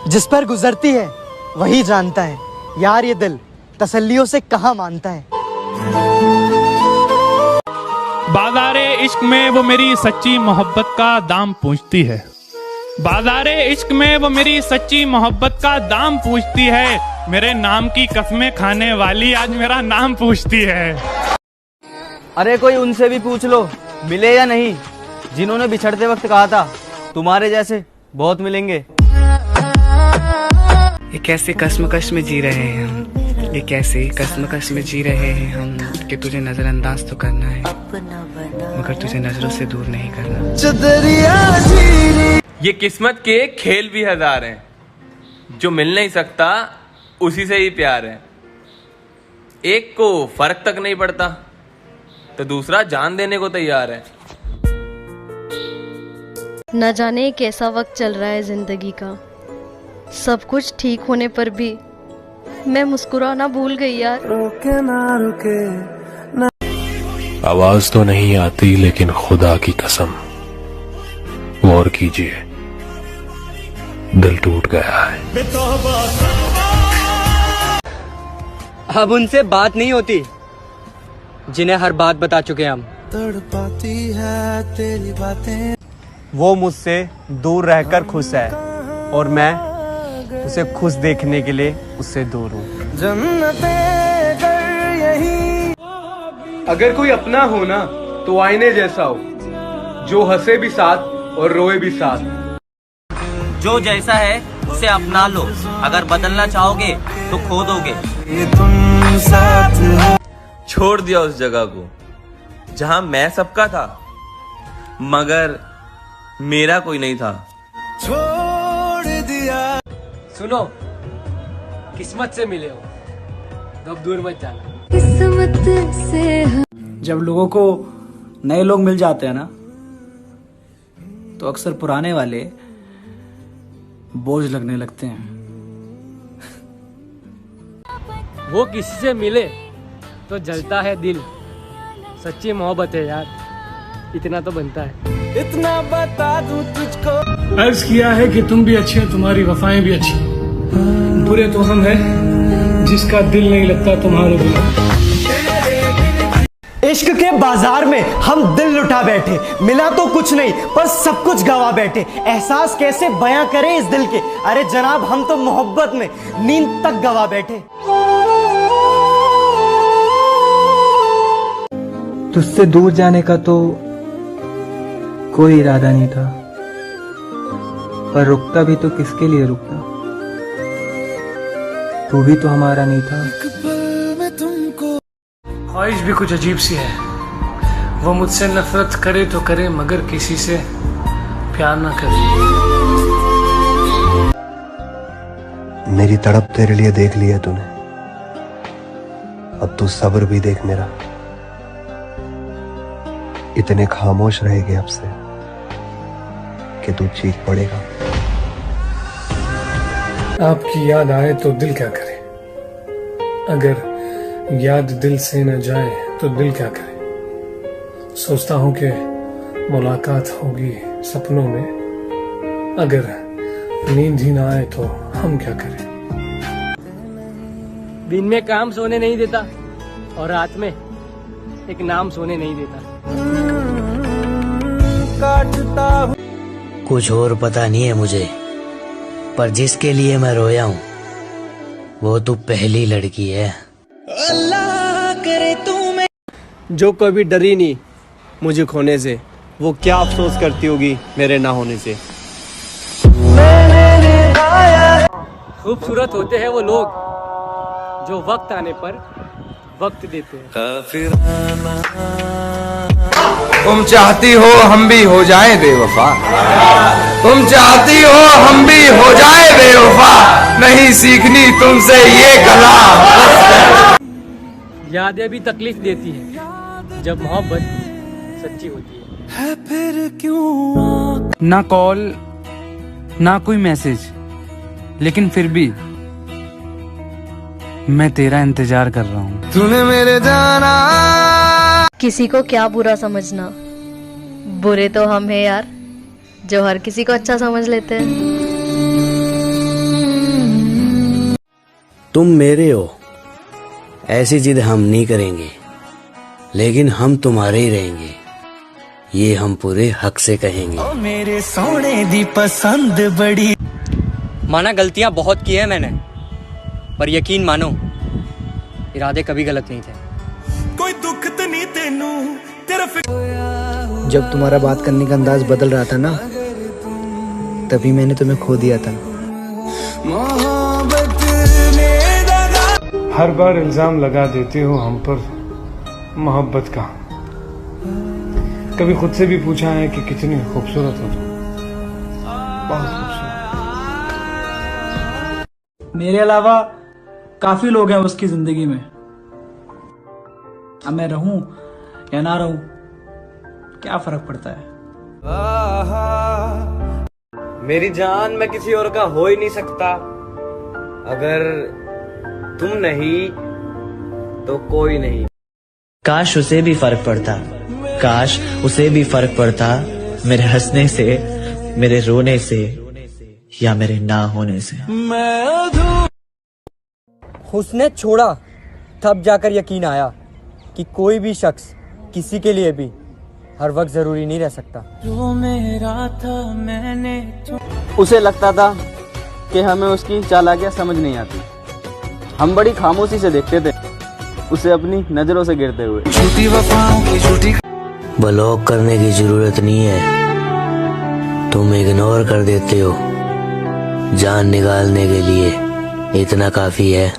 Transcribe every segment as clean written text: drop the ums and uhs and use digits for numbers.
जिस पर गुजरती है वही जानता है, यार ये दिल तसल्लियों से कहाँ मानता है। बाज़ारे इश्क में वो मेरी सच्ची मोहब्बत का दाम पूछती है। बाज़ारे इश्क में वो मेरी सच्ची मोहब्बत का दाम पूछती है। मेरे नाम की कसमें खाने वाली आज मेरा नाम पूछती है। अरे कोई उनसे भी पूछ लो मिले या नहीं, जिन्होंने बिछड़ते वक्त कहा था तुम्हारे जैसे बहुत मिलेंगे। ये कैसे कश्मकश में जी रहे हैं हम, ये कैसे कश्मकश में जी रहे हैं हम, कि तुझे नजरअंदाज तो करना है मगर तुझे नजरों से दूर नहीं करना। ये किस्मत के खेल भी हजार हैं, जो मिल नहीं सकता उसी से ही प्यार है। एक को फर्क तक नहीं पड़ता तो दूसरा जान देने को तैयार है। न जाने कैसा वक्त चल रहा है जिंदगी का, सब कुछ ठीक होने पर भी मैं मुस्कुराना भूल गई यार। रुके ना रुके ना। आवाज तो नहीं आती लेकिन खुदा की कसम गौर कीजिए, दिल टूट गया है। अब उनसे बात नहीं होती जिन्हें हर बात बता चुके हम। तड़पाती है तेरी बातें। वो मुझसे दूर रहकर खुश है और मैं उसे खुश देखने के लिए उससे दूर हूँ। जन्नतें कर यही। अगर कोई अपना हो ना तो आईने जैसा हो, जो हंसे भी साथ और रोए भी साथ। जो जैसा है उसे अपना लो, अगर बदलना चाहोगे तो खो दोगे। तुम साथ हो। छोड़ दिया उस जगह को जहां मैं सबका था मगर मेरा कोई नहीं था। छोड़ दिया। सुनो, किस्मत से मिले हो तो अब दूर मत जाना। किस्मत से जब लोगों को नए लोग मिल जाते हैं ना तो अक्सर पुराने वाले बोझ लगने लगते हैं। वो किसी से मिले तो जलता है दिल, सच्ची मोहब्बत है यार, इतना तो बनता है। इतना बता दूं तुझको। अर्ज किया है कि तुम भी अच्छे हो, तुम्हारी वफाएं भी अच्छी। बुरे तो हम हैं जिसका दिल नहीं लगता तुम्हारे बिना। इश्क के बाजार में हम दिल लुटा बैठे, मिला तो कुछ नहीं पर सब कुछ गवा बैठे। एहसास कैसे बयां करें इस दिल के, अरे जनाब हम तो मोहब्बत में नींद तक गवा बैठे। तुझसे दूर जाने का तो कोई इरादा नहीं था, पर रुकता भी तो किसके लिए रुकता, तू भी तो हमारा नहीं था। ख्वाहिश भी कुछ अजीब सी है, वो मुझसे नफरत करे तो करे मगर किसी से प्यार ना करे। मेरी तड़प तेरे लिए देख ली है तूने, अब तू सब्र भी देख मेरा। इतने खामोश रहेगे अब से कि तू चीख पड़ेगा। आपकी याद आए तो दिल क्या करे, अगर याद दिल से न जाए तो दिल क्या करे। सोचता हूँ कि मुलाकात होगी सपनों में, अगर नींद ही ना आए तो हम क्या करें। दिन में काम सोने नहीं देता और रात में एक नाम सोने नहीं देता। कुछ और पता नहीं है मुझे, पर जिसके लिए मैं रोया हूँ वो तू पहली लड़की है। अल्लाह करे तू मैं। जो कभी डरी नहीं मुझे खोने से, वो क्या अफसोस करती होगी मेरे ना होने से। खूबसूरत होते हैं वो लोग जो वक्त आने पर वक्त देते हैं। तुम चाहती हो हम भी हो जाए बेवफा, तुम चाहती हो हम भी हो जाए बेवफा, नहीं सीखनी तुमसे ये कला। यादें भी तकलीफ देती है जब मोहब्बत सच्ची होती है। फिर क्यों ना कॉल ना कोई मैसेज, लेकिन फिर भी मैं तेरा इंतजार कर रहा हूँ। तूने मेरे जाना। किसी को क्या बुरा समझना, बुरे तो हम हैं यार जो हर किसी को अच्छा समझ लेते हैं। तुम मेरे हो, ऐसी जिद हम नहीं करेंगे, लेकिन हम तुम्हारे ही रहेंगे, ये हम पूरे हक से कहेंगे। ओ मेरे सोने दी पसंद बड़ी। माना गलतियां बहुत की है मैंने, पर यकीन मानो इरादे कभी गलत नहीं थे। कोई दुख तो नहीं तेनू तेरा जब तुम्हारा बात करने का अंदाज बदल रहा था ना, तभी मैंने तुम्हें खो दिया था। हर बार इल्जाम लगा देते हो हम पर मोहब्बत का। कभी खुद से भी पूछा है कि कितनी खूबसूरत हो तुम, बहुत खूबसूरत। मेरे अलावा काफी लोग हैं उसकी जिंदगी में। अब मैं रहूं या ना रहूं, क्या फर्क पड़ता है। मेरी जान, मैं किसी और का हो ही नहीं सकता। अगर तुम नहीं तो कोई नहीं। काश उसे भी फर्क पड़ता, काश उसे भी फर्क पड़ता मेरे हंसने से, मेरे रोने से, या मेरे ना होने से। उसने छोड़ा तब जाकर यकीन आया कि कोई भी शख्स किसी के लिए भी हर वक्त जरूरी नहीं रह सकता। जो मेरा था मैंने उसे लगता था कि हमें उसकी चालाकियां समझ नहीं आती। हम बड़ी खामोशी से देखते थे उसे अपनी नजरों से गिरते हुए। झूठी वफाओं की झूठी। ब्लॉक करने की जरूरत नहीं है, तुम इग्नोर कर देते हो। जान निकालने के लिए इतना काफी है।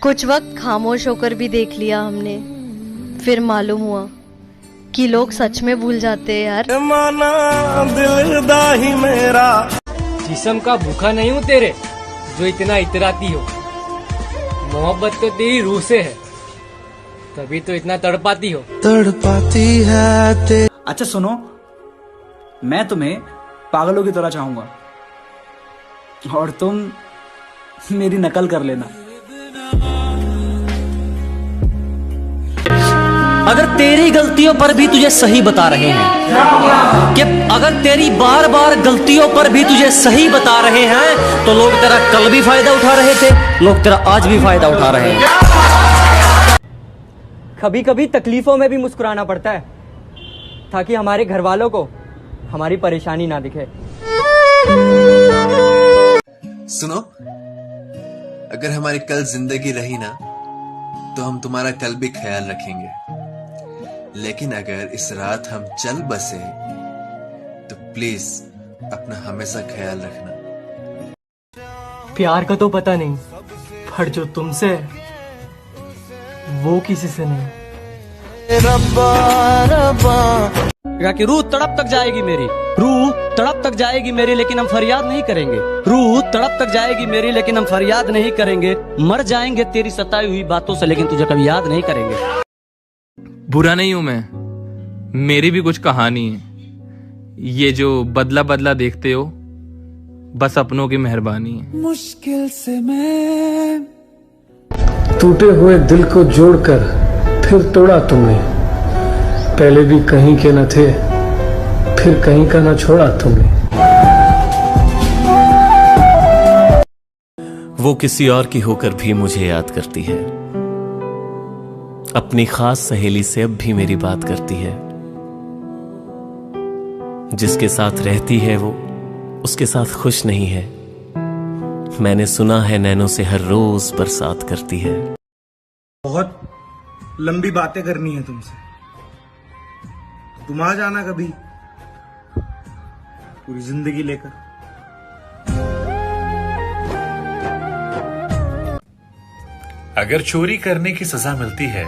कुछ वक्त खामोश होकर भी देख लिया हमने, फिर मालूम हुआ कि लोग सच में भूल जाते हैं यार। माना दिल दा ही मेरा। जिस्म का भूखा नहीं हूँ तेरे, जो इतना इतराती हो। मोहब्बत तो तेरी रूह से है, तभी तो इतना तड़पाती हो। तड़पाती है ते। अच्छा सुनो, मैं तुम्हें पागलों की तरह चाहूंगा और तुम मेरी नकल कर लेना। अगर तेरी गलतियों पर भी तुझे सही बता रहे हैं, कि अगर तेरी बार बार गलतियों पर भी तुझे सही बता रहे हैं, तो लोग तेरा कल भी फायदा उठा रहे थे, लोग तेरा आज भी फायदा उठा रहे हैं। कभी कभी तकलीफों में भी मुस्कुराना पड़ता है, ताकि हमारे घर वालों को हमारी परेशानी ना दिखे। सुनो, अगर हमारी कल जिंदगी रही ना, तो हम तुम्हारा कल भी ख्याल रखेंगे। लेकिन अगर इस रात हम चल बसे, तो प्लीज अपना हमेशा ख्याल रखना। प्यार का तो पता नहीं, पर जो तुमसे है, वो किसी से नहीं। रब्बा रब्बा कि रूह तड़प तक जाएगी मेरी, रूह तड़प तक जाएगी मेरी, लेकिन हम फरियाद नहीं करेंगे। रूह तड़प तक जाएगी मेरी, लेकिन हम फरियाद नहीं करेंगे। मर जाएंगे तेरी सताई हुई बातों से, लेकिन तुझे कभी याद नहीं करेंगे। बुरा नहीं हूं मैं, मेरी भी कुछ कहानी है। ये जो बदला बदला देखते हो, बस अपनों की मेहरबानी है। मुश्किल से मैं टूटे हुए दिल को जोड़कर फिर तोड़ा तुमने। पहले भी कहीं के न थे, फिर कहीं का न छोड़ा तुमने। वो किसी और की होकर भी मुझे याद करती है, अपनी खास सहेली से अब भी मेरी बात करती है। जिसके साथ रहती है वो उसके साथ खुश नहीं है। मैंने सुना है नैनों से हर रोज बरसात करती है। बहुत लंबी बातें करनी है तुमसे, तुम आ जाना कभी पूरी जिंदगी लेकर। अगर चोरी करने की सजा मिलती है,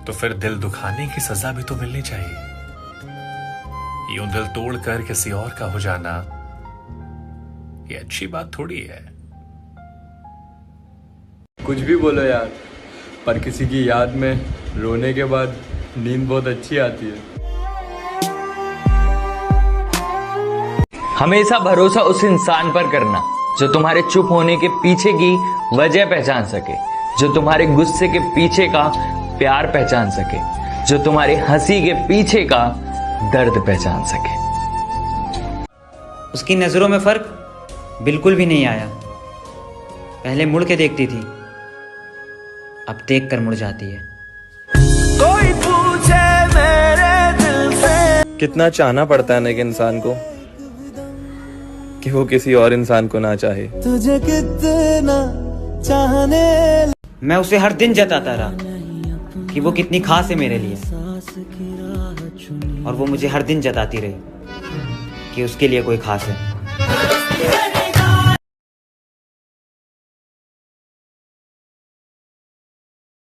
तो फिर दिल दुखाने की सजा भी तो मिलनी चाहिए। यूं दिल तोड़कर किसी और का हो जाना, ये अच्छी बात थोड़ी है। कुछ भी बोलो यार, पर किसी की याद में रोने के बाद नींद बहुत अच्छी आती है। हमेशा भरोसा उस इंसान पर करना जो तुम्हारे चुप होने के पीछे की वजह पहचान सके, जो तुम्हारे गुस्से के पीछे का प्यार पहचान सके, जो तुम्हारी हंसी के पीछे का दर्द पहचान सके। उसकी नजरों में फर्क बिल्कुल भी नहीं आया। पहले मुड़ के देखती थी, अब देख कर मुड़ जाती है। कोई पूछे मेरे दिल से। कितना चाहना पड़ता है ना एक इंसान को कि वो किसी और इंसान को ना चाहे। तुझे कितना चाहने। मैं उसे हर दिन जताता रहा कि वो कितनी खास है मेरे लिए, और वो मुझे हर दिन जताती रही कि उसके लिए कोई खास है।